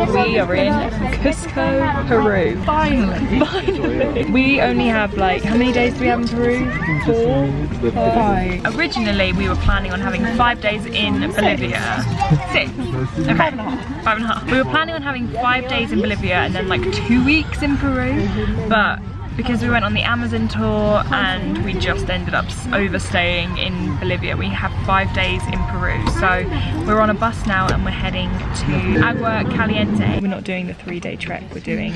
We are in Cusco, Peru. Finally. We only have like, how many days do we have in Peru? 4? 5. Originally we were planning on having 5 days in Bolivia. 6. Okay. 5.5. We were planning on having 5 days in Bolivia and then like 2 weeks in Peru, but because we went on the Amazon tour and we just ended up overstaying in Bolivia, we have 5 days in Peru. So we're on a bus now and we're heading to Agua Caliente. We're not doing the 3-day trek, we're doing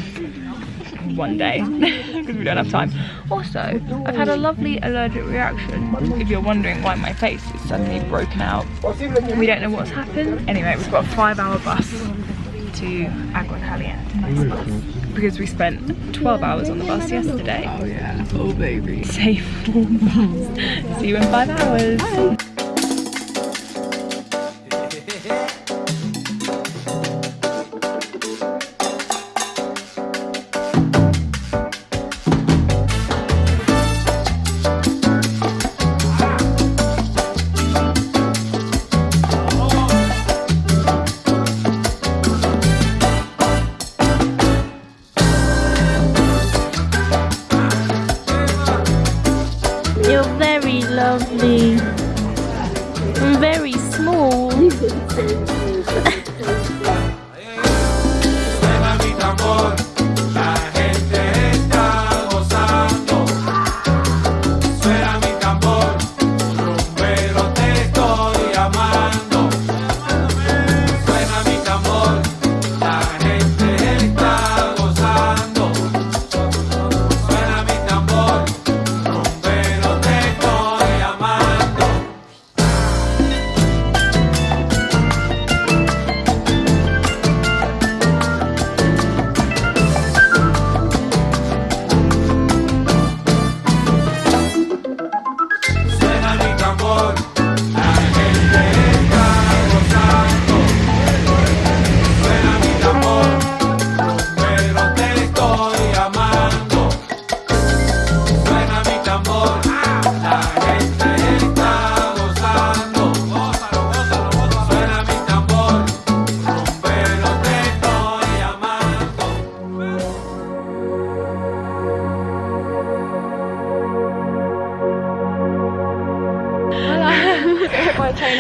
1 day because we don't have time. Also, I've had a lovely allergic reaction. If you're wondering why my face is suddenly broken out, we don't know what's happened. Anyway, we've got a 5-hour bus to Agua Caliente. Nice bus. Because we spent 12 hours on the bus yesterday. Oh yeah, oh baby. Safe. See you in 5 hours. You're very lovely. I'm very small.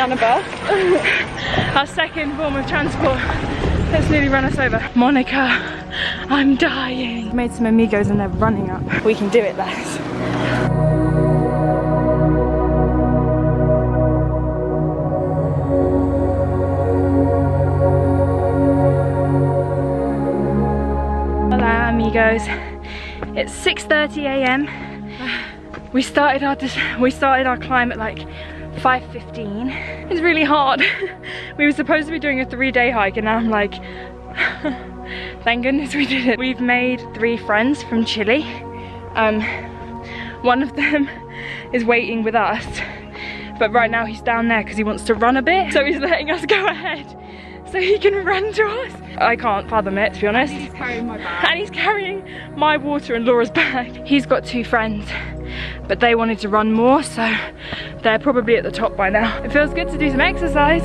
On a bus. Our second form of transport that's nearly run us over. Monica, I'm dying. Made some amigos and they're running up. We can do it, lads. Hola amigos. It's 6:30 a.m. We started our climb at like 5:15. It's really hard. We were supposed to be doing a 3-day hike and now I'm like, thank goodness we did it. We've made 3 friends from Chile. One of them is waiting with us, but right now he's down there because he wants to run a bit. So he's letting us go ahead so he can run to us. I can't fathom it, to be honest. He's carrying my bag. And he's carrying my water and Laura's bag. He's got 2 friends, but they wanted to run more, so they're probably at the top by now. It feels good to do some exercise.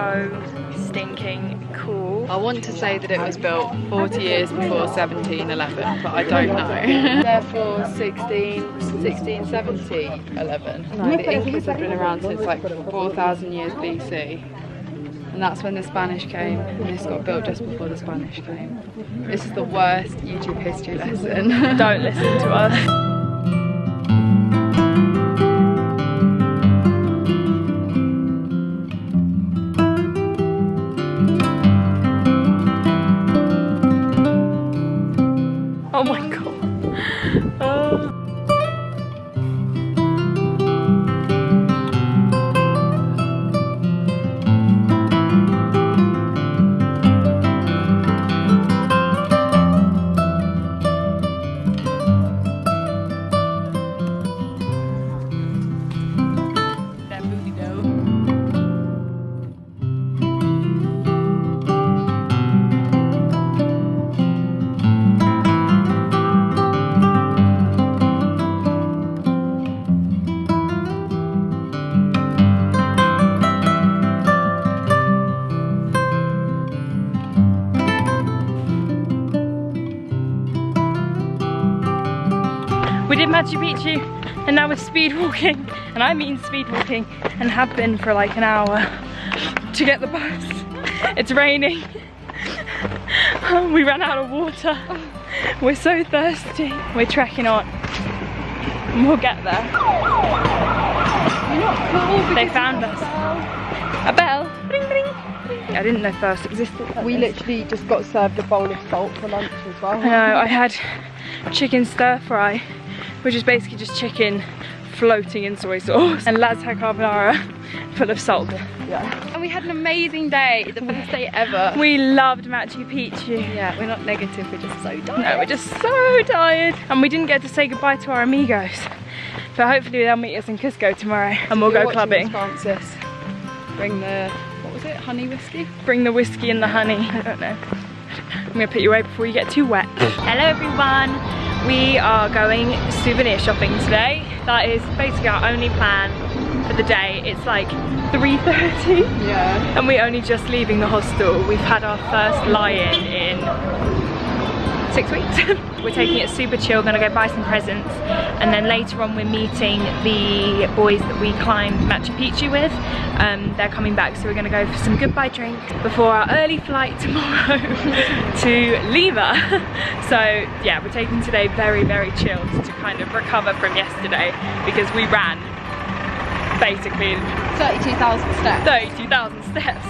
so stinking cool. I want to say that it was built 40 years before 1711, but I don't know. Therefore 1670, 11. No, the Incas have been around since like 4,000 years BC. And that's when the Spanish came, and this got built just before the Spanish came. This is the worst YouTube history lesson. Don't listen to us. Oh my god. We did Machu Picchu and now we're speed walking, and I mean speed walking, and have been for like an hour to get the bus. It's raining. We ran out of water. We're so thirsty. We're trekking on and we'll get there. They found us. A bell. Bring, bring. I didn't know thirst existed. We literally just got served a bowl of salt for lunch as well. I know, I had chicken stir fry, which is basically just chicken floating in soy sauce, and lasagna carbonara full of salt. Yeah. And we had an amazing day, the best day ever. We loved Machu Picchu. Yeah, we're not negative, we're just so tired. No, we're just so tired. And we didn't get to say goodbye to our amigos. But hopefully they'll meet us in Cusco tomorrow and we'll go clubbing. Francis, bring the, what was it, honey whiskey? Bring the whiskey and the honey. I don't know. I'm gonna put you away before you get too wet. Hello everyone. We are going souvenir shopping today. That is basically our only plan for the day. It's like 3:30. Yeah. And we're only just leaving the hostel. We've had our first lie-in in 6 weeks. We're taking it super chill, gonna go buy some presents, and then later on we're meeting the boys that we climbed Machu Picchu with. They're coming back, so we're gonna go for some goodbye drink before our early flight tomorrow to Lima. So yeah, we're taking today very, very chilled to kind of recover from yesterday, because we ran basically 32,000 steps. 32,000 steps.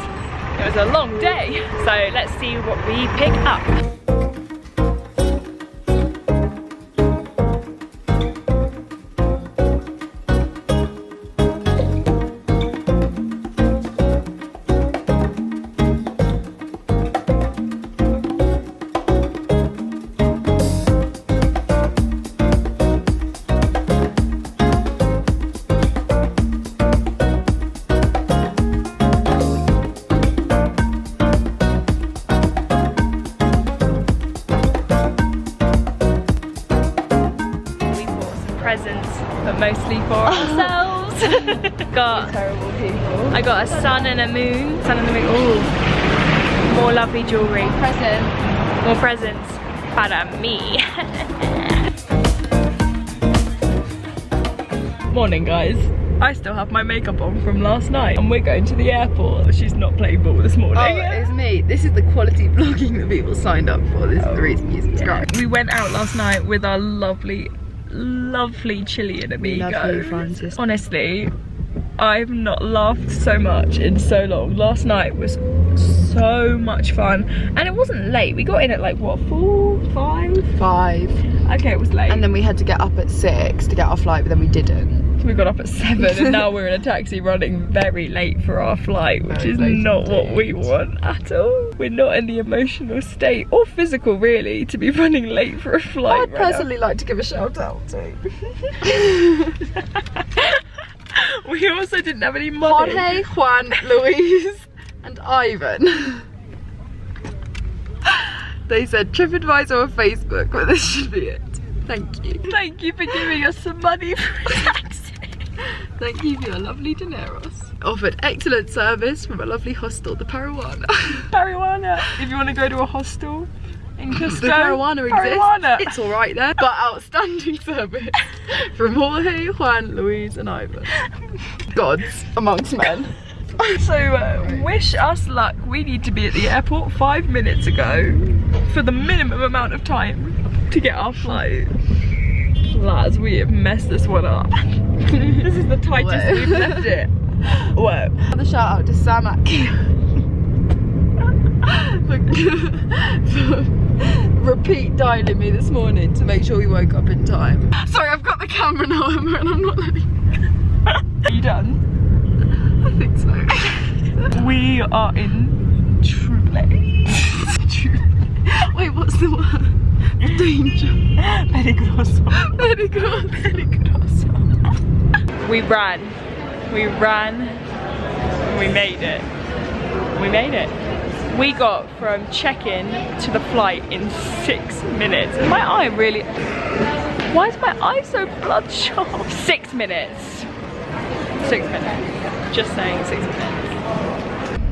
It was a long day. So let's see what we pick up. But mostly for ourselves. Terrible people. I got a sun and a moon. Sun and the moon. Ooh. More lovely jewellery. Present. More presents. Para me. Morning guys. I still have my makeup on from last night and we're going to the airport. She's not playing ball this morning. Oh, it's me. This is the quality vlogging that people signed up for. This is the reason you subscribe. We went out last night with our lovely Chilean amigos. Love you, Francis. Honestly, I've not laughed so much in so long. Last night was so much fun, and it wasn't late. We got in at like what, 4, 5? 5. Okay, it was late. And then we had to get up at 6 to get our flight, but then we didn't. We got up at 7 and now we're in a taxi running very late for our flight, which is not what we want at all. We're not in the emotional state or physical really to be running late for a flight. I'd personally like to give a shout out to we also didn't have any money. Jorge, Juan, Luis and Ivan. They said TripAdvisor or Facebook, but this should be it. Thank you. Thank you for giving us some money for a taxi. Thank you for your lovely dineros. offered excellent service from a lovely hostel, the Peruana. Peruana. If you want to go to a hostel in Cusco, the Peruana exists. Peruana. It's all right there, but outstanding service from Jorge, Juan, Luis, and Ivan. Gods amongst men. So wish us luck. We need to be at the airport 5 minutes ago for the minimum amount of time to get our flight. Lads, we have messed this one up. This is the tightest we've left it. Whoa. Another shout out to Samak for repeat dialing me this morning to make sure we woke up in time. Sorry, I've got the camera now, Emma, and I'm not letting. Are you done? I think so. We are in trouble. Wait, what's the word? Danger. Peligroso. Peligroso. Peligroso. We ran, and we made it. We made it. We got from check-in to the flight in 6 minutes. And my eye really, why is my eye so bloodshot? 6 minutes. 6 minutes. Just saying, 6 minutes.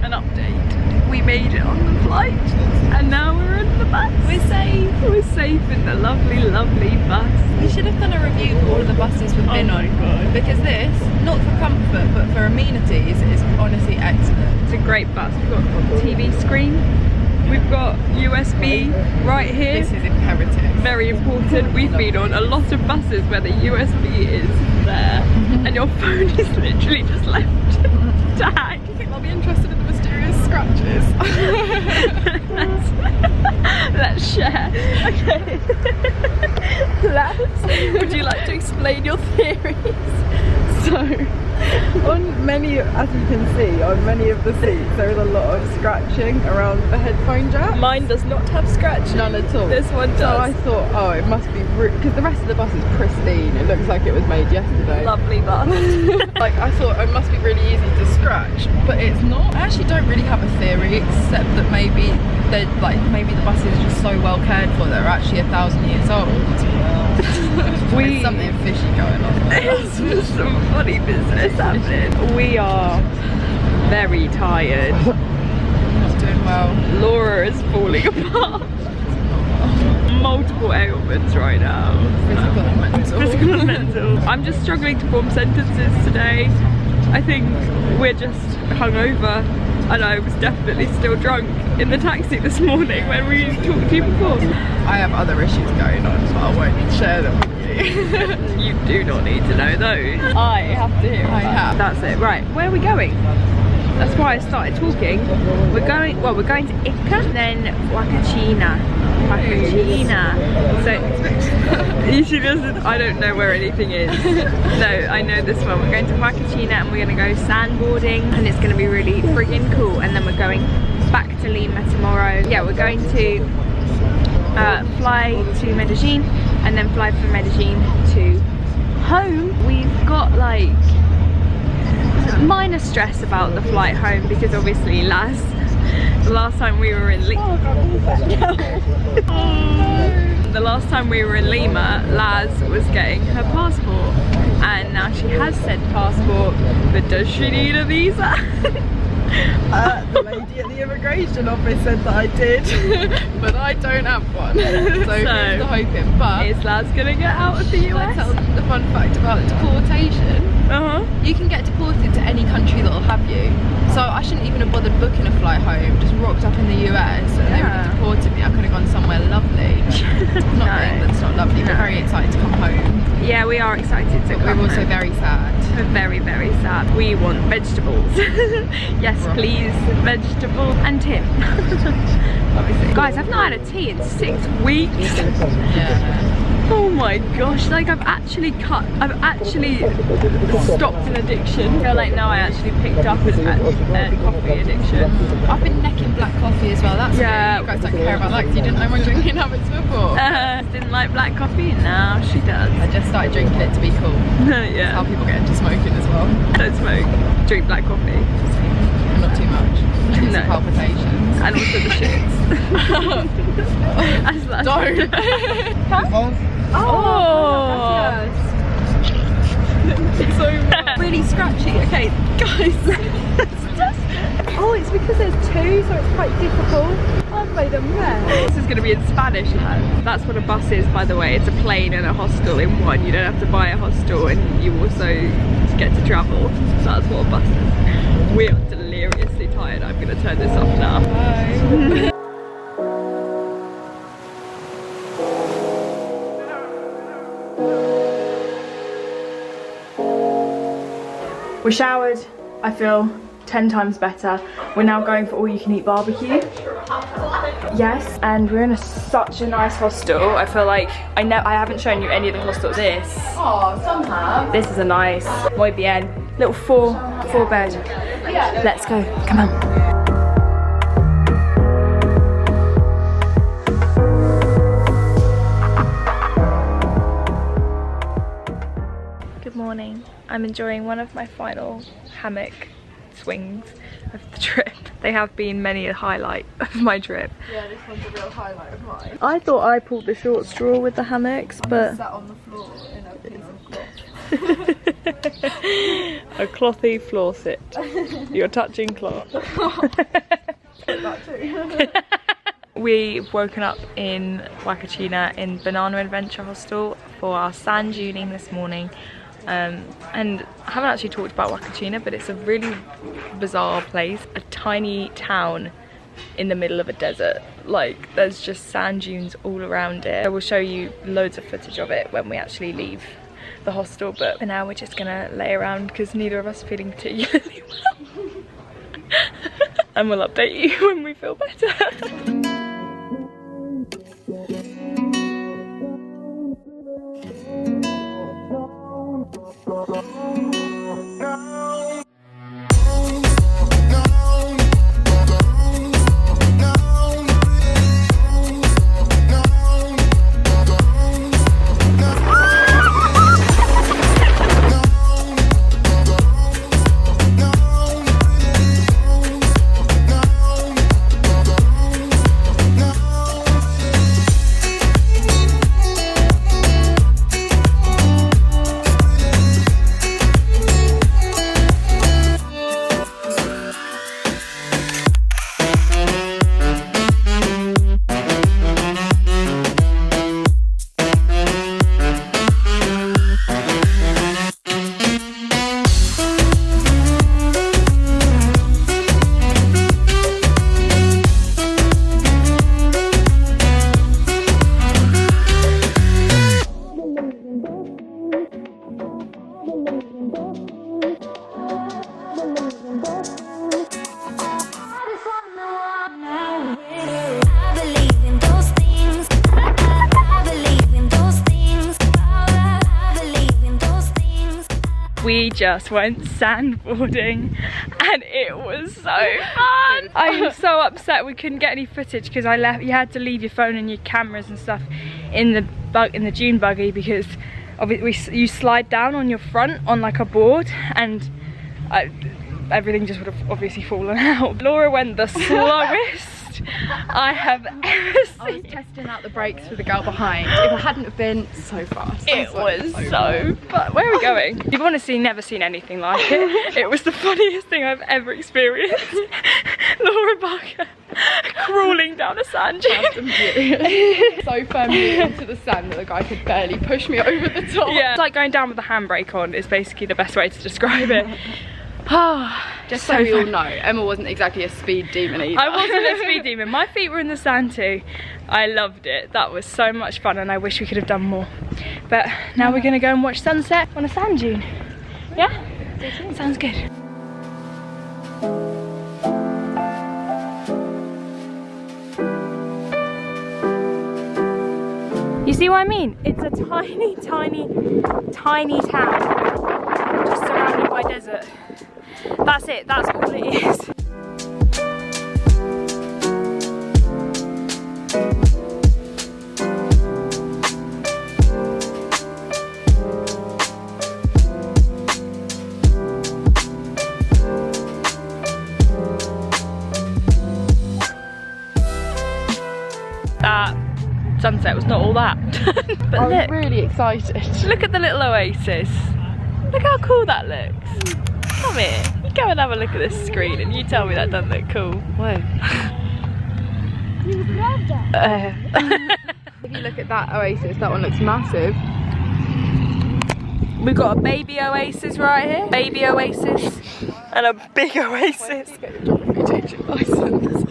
An update. We made it on the flight, and now we're in the bus. We're safe. We're safe in the lovely, lovely bus. We should have done a review of all of the buses we've been on, because this, not for comfort but for amenities, is honestly excellent. It's a great bus. We've got a TV screen. We've got USB right here. This is imperative. Very important. We've been on a lot of buses where the USB is there, and your phone is literally just left to hang. Do you think I'll be interested in the mysterious scratches? Let's share. Okay. Would you like to explain your theories? So, on many, as you can see, on many of the seats, there is a lot of scratching around the headphone jack. Mine does not have scratch. None at all. This one does. So I thought, oh, it must be because the rest of the bus is pristine. It looks like it was made yesterday. Lovely bus. Like, I thought it must be really easy to scratch, but it's not. I actually don't really have a theory, except that maybe maybe the buses are just so well cared for that are actually 1,000 years old. There's something fishy going on there. There's some funny business happening. We are very tired. Not doing well. Laura is falling apart. Multiple ailments right now. Physical and mental. Physical and mental. I'm just struggling to form sentences today. I think we're just hungover, and I was definitely still drunk in the taxi this morning when we talked to you before. I have other issues going on, but I won't share them with you. You do not need to know those. I have to hear I about. have. That's it. Right, where are we going? That's why I started talking. We're going to Ica, then Wakachina. So she doesn't. I don't know where anything is. No, I know this one. We're going to Wakachina and we're going to go sandboarding, and it's going to be really friggin' cool. And then we're going back to Lima tomorrow. Yeah, we're going to fly to Medellin and then fly from Medellin to home. We've got like minor stress about the flight home because obviously the last time we were in Lima, Laz was getting her passport, and now she has said passport, but does she need a visa? The lady at the immigration office said that I did, but I don't have one. So here's the hoping. But is Laz gonna get out of the US? Let's tell the fun fact about deportation. You can get deported to any country that'll have you. So I shouldn't even have bothered booking a flight home. Just rocked up in the US and they would have deported me. I could have gone somewhere lovely. Not that it's not lovely. We're very excited to come home. Yeah, we are excited to come We're also home. very sad. We're very, very sad. We want vegetables. Yes, please, vegetables and Tim. Obviously. Guys, I've not had a tea in 6 weeks. Yeah. Oh my gosh, like I've actually stopped an addiction. I feel like now I actually picked up a coffee addiction. I've been necking black coffee as well. That's Yeah. you guys don't care about that because you didn't know my drinking habits before. Didn't like black coffee, now she does. I just started drinking it to be cool. Yeah. How people get into smoking as well. Don't smoke, drink black coffee. Not too much. It's No. palpitations. And also the shits. As last Don't. Oh! so really scratchy. Okay, guys. Oh, it's because there's two, so it's quite difficult. I've made a mess. This is going to be in Spanish, lads. That's what a bus is, by the way. It's a plane and a hostel in one. You don't have to buy a hostel, and you also get to travel. So that's what a bus is. We are deliriously tired. I'm going to turn this off now. Bye. We showered. I feel 10 times better. We're now going for all-you-can-eat barbecue. Yes, and we're in such a nice hostel. I feel like I haven't shown you any of the hostels. Oh, some have. This is a nice, muy bien, little four bed. Let's go. Come on. Good morning. I'm enjoying one of my final hammock swings of the trip. They have been many a highlight of my trip. Yeah, this one's a real highlight of mine. I thought I pulled the short straw with the hammocks, but Sat on the floor in a piece of cloth. a clothy floor sit. You're touching cloth. That too. We've woken up in Wakachina in Banana Adventure Hostel for our sand duning this morning. And I haven't actually talked about Wakachina, but it's a really bizarre place. A tiny town in the middle of a desert. Like, there's just sand dunes all around it. I will show you loads of footage of it when we actually leave the hostel, but for now we're just gonna lay around because neither of us are feeling particularly well. And we'll update you when we feel better. We just went sandboarding and it was so fun. I'm so upset we couldn't get any footage because you had to leave your phone and your cameras and stuff in the dune buggy because you slide down on your front on like a board and everything just would have obviously fallen out. Laura went the slowest I have ever seen. I was testing out the brakes with the girl behind. If I hadn't have been so fast. It was so fun. Where are we going? You've honestly never seen anything like it. It was the funniest thing I've ever experienced. Laura Barker crawling down a sand dune. So firmly into the sand that the guy could barely push me over the top. Yeah, it's like going down with the handbrake on is basically the best way to describe it. Just so we all know, Emma wasn't exactly a speed demon either. I wasn't a speed demon. My feet were in the sand too. I loved it. That was so much fun and I wish we could have done more. But now we're going to go and watch sunset on a sand dune. Yeah? Sounds good. You see what I mean? It's a tiny, tiny, tiny town just surrounded by desert. That's it, that's all it is. That sunset was not all that. But I was really excited. Look at the little oasis. Look how cool that looks. Come here. You go and have a look at this screen and you tell me that doesn't look cool. Whoa. If you look at that oasis, that one looks massive. We've got a baby oasis right here. Baby oasis. And a big oasis. Get your geography teaching license.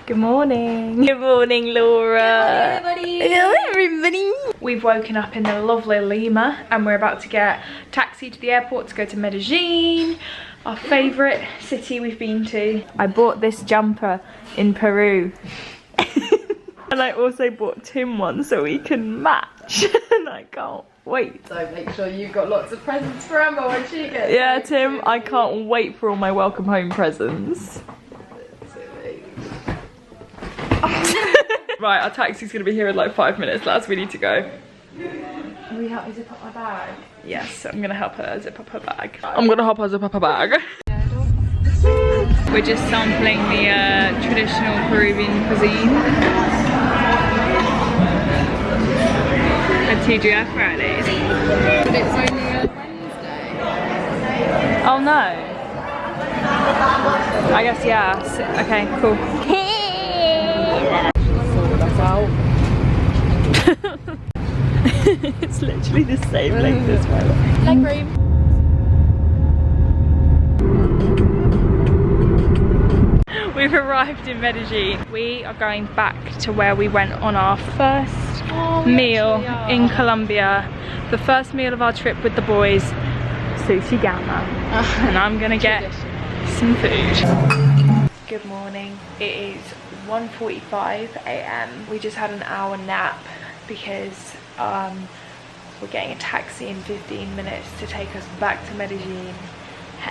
Good morning. Good morning, Laura. Hello, everybody. We've woken up in the lovely Lima and we're about to get a taxi to the airport to go to Medellin, our favourite city we've been to. I bought this jumper in Peru. And I also bought Tim one so we can match. And I can't wait. So make sure you've got lots of presents for Emma when she gets Yeah, Tim, I can't wait for all my welcome home presents. Right, our taxi's gonna be here in like 5 minutes, lads. We need to go. Will you help me zip up my bag? Yes, I'm gonna help her zip up her bag. I'm gonna help her zip up her bag. We're just sampling the traditional Peruvian cuisine. At TGF Fridays. But it's only a Wednesday. Oh no. I guess, yeah. Okay, cool. It's literally the same length as well. Leg room. We've arrived in Medellin. We are going back to where we went on our first meal in Colombia. The first meal of our trip with the boys. Sushi Gama. And I'm gonna get some food. Good morning. It is 1:45 AM. We just had an hour nap because we're getting a taxi in 15 minutes to take us back to Medellin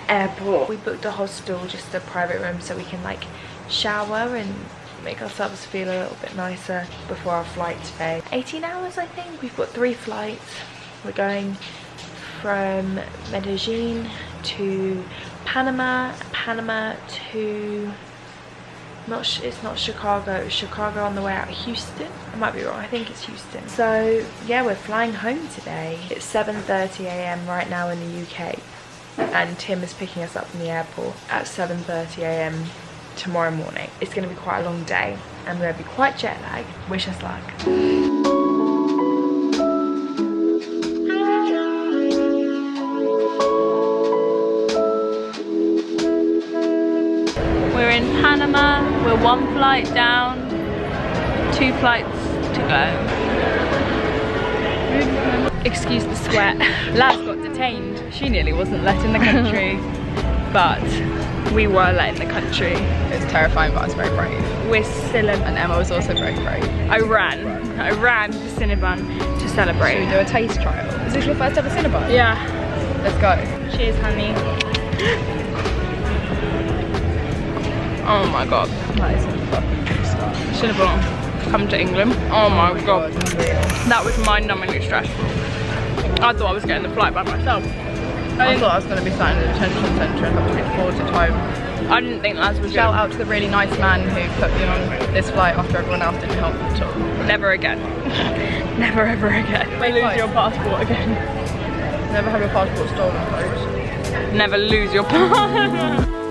airport. We booked a hostel, just a private room, so we can like shower and make ourselves feel a little bit nicer before our flight today. 18 hours, I think. We've got 3 flights. We're going from Medellin to Panama, Panama to it's not Chicago, it's Chicago on the way out. Houston? I might be wrong, I think it's Houston. So yeah, we're flying home today. It's 7:30 AM right now in the UK. And Tim is picking us up from the airport at 7:30 AM tomorrow morning. It's gonna be quite a long day and we're gonna be quite jet lagged. Wish us luck. We're in Panama, we're 1 flight down, 2 flights to go. Excuse the sweat. Laz got detained. She nearly wasn't let in the country, but we were let in the country. It was terrifying, but I was very brave. We're still in. And Emma was also very brave. I ran to Cinnabon to celebrate. Should we do a taste trial? Is this your first ever Cinnabon? Yeah. Let's go. Cheers, honey. Oh my god. That is a fucking star. Cinnabon, come to England. Oh my god. That was mind-numbingly stressful. I thought I was getting the flight by myself. I thought I was going to be sat in the detention centre and have to be deported home. I didn't think Laz was Shout out to the really nice man who put me on this flight after everyone else didn't help at all. Never again. Never ever again. Lose your passport again. Never have your passport stolen, folks. Never lose your passport.